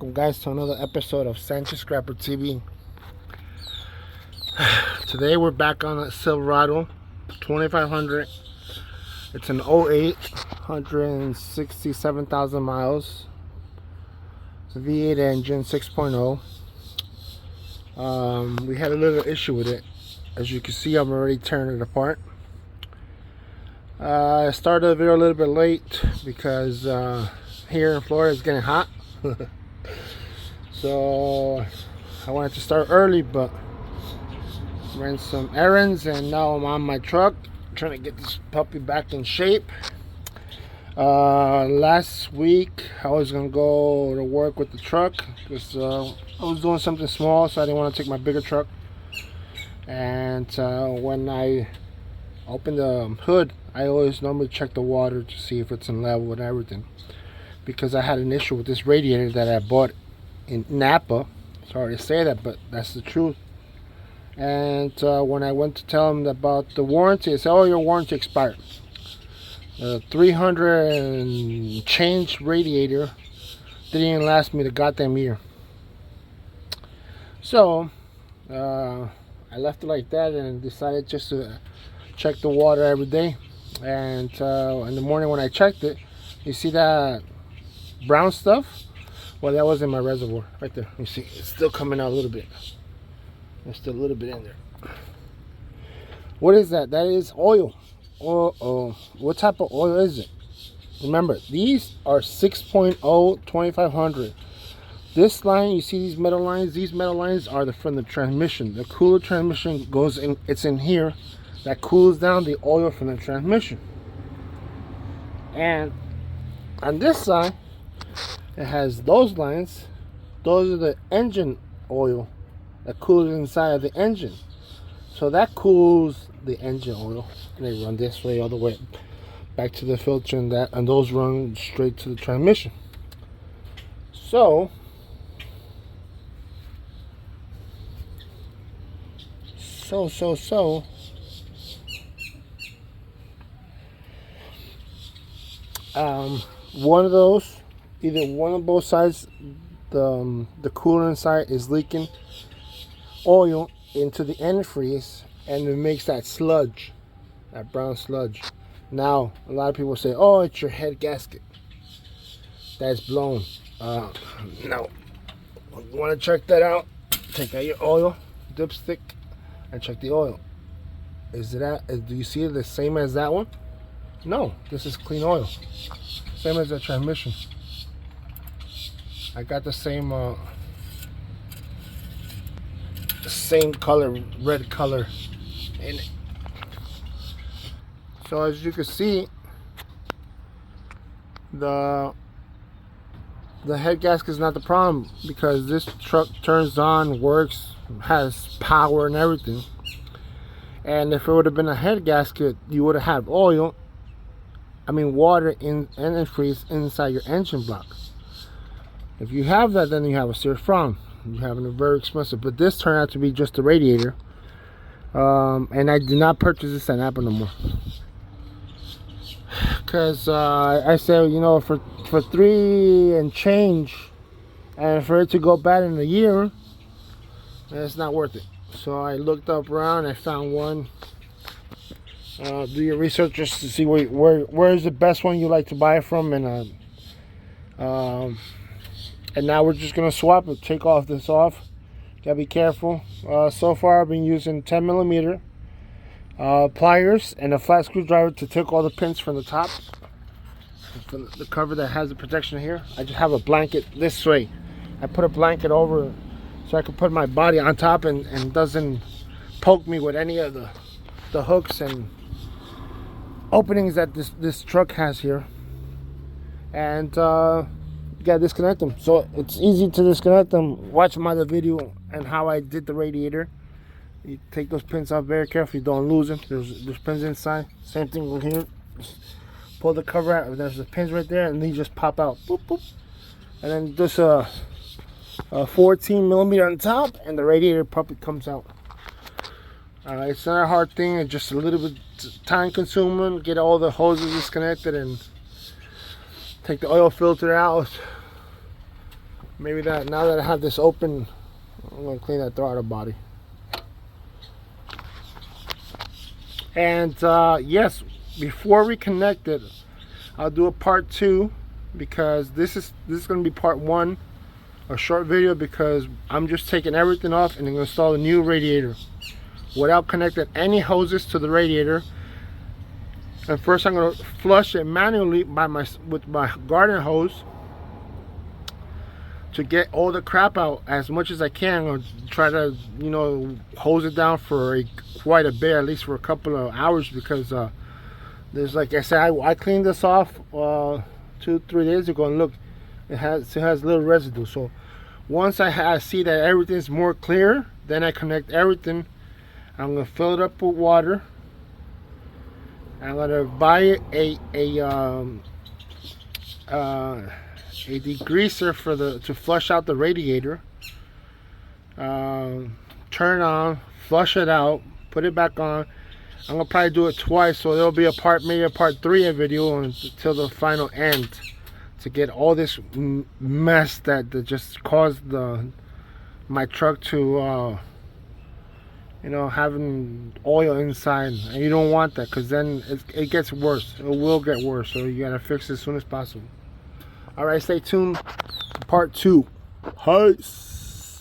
Welcome guys to another episode of Sanchez Scrapper TV. Today we're back on a Silverado 2500. It's an 08, 167,000 miles, V8 engine, 6.0. We had a little issue with it. As you can see, I'm already tearing it apart. I started the video a little bit late because here in Florida it's getting hot. So I wanted to start early, but ran some errands and now I'm on my truck trying to get this puppy back in shape. Last week I was gonna go to work with the truck because I was doing something small, so I didn't want to take my bigger truck. And when I opened the hood, I always normally check the water to see if it's in level and everything, because I had an issue with this radiator that I bought in Napa. Sorry to say that, but that's the truth. And when I went to tell them about the warranty, they said, "Oh, your warranty expired." 300 and change radiator didn't even last me the goddamn year. So I left it like that and decided just to check the water every day. And in the morning when I checked it, you see that brown stuff? Well, that was in my reservoir right there. You see, it's still coming out a little bit. There's still a little bit in there. What is that? That is oil. Oh, what type of oil is it? Remember, these are 6.0 2500. This line, you see these metal lines? These metal lines are from the transmission. The cooler transmission goes in. It's in here. That cools down the oil from the transmission. And on this side, it has those lines. Those are the engine oil that cools inside of the engine. So that cools the engine oil, and they run this way all the way back to the filter, and those run straight to the transmission. So one of those, either one of both sides, the cooler inside is leaking oil into the antifreeze, and it makes that sludge, that brown sludge. Now a lot of people say, "Oh, it's your head gasket that's blown." No, you want to check that out. Take out your oil dipstick and check the oil. Is it at, do you see it the same as that one? No, this is clean oil, same as the transmission. I got the same color, red color in it. So as you can see, the head gasket is not the problem, because this truck turns on, works, has power and everything. And if it would have been a head gasket, you would have had water in antifreeze inside your engine block. If you have that, then you have a serious problem. You're having a very expensive. But this turned out to be just a radiator, and I did not purchase this at Napa no more, because I said, you know, for 3 and change, and for it to go bad in a year, it's not worth it. So I looked up around, I found one. Do your research just to see where is the best one you like to buy from, and now we're just gonna swap it. Take off this off. Gotta be careful. So far I've been using 10mm pliers and a flat screwdriver to take all the pins from the top, from the cover that has the protection here. I just have a blanket this way. I put a blanket over so I can put my body on top and doesn't poke me with any of the hooks and openings that this truck has here. And you gotta disconnect them. So it's easy to disconnect them. Watch my other video and how I did the radiator. You take those pins out very carefully, don't lose them. There's pins inside. Same thing over here. Just pull the cover out. There's the pins right there, and they just pop out. Boop, boop. And then just a 14mm on top, and the radiator puppy comes out. It's not a hard thing. It's just a little bit time consuming. Get all the hoses disconnected and take the oil filter out. maybe that now that I have this open, I'm gonna clean that throttle body. And yes, before we connect it, I'll do a part 2, because this is gonna be part 1, a short video, because I'm just taking everything off and I'm gonna install a new radiator without connecting any hoses to the radiator. And first I'm gonna flush it manually with my garden hose to get all the crap out as much as I can. I'm gonna try to, you know, hose it down for quite a bit, at least for a couple of hours, because there's, like I said, I cleaned this off 2-3 days ago, and look, it has little residue. So once I see that everything's more clear, then I connect everything. I'm gonna fill it up with water. I'm gonna buy a degreaser to flush out the radiator. Turn it on, flush it out, put it back on. I'm gonna probably do it twice, so there'll be maybe a part 3 video until the final end, to get all this mess that just caused my truck to you know, having oil inside. And you don't want that, because then it gets worse. It will get worse, so you gotta fix it as soon as possible. Alright, stay tuned for part 2. Peace.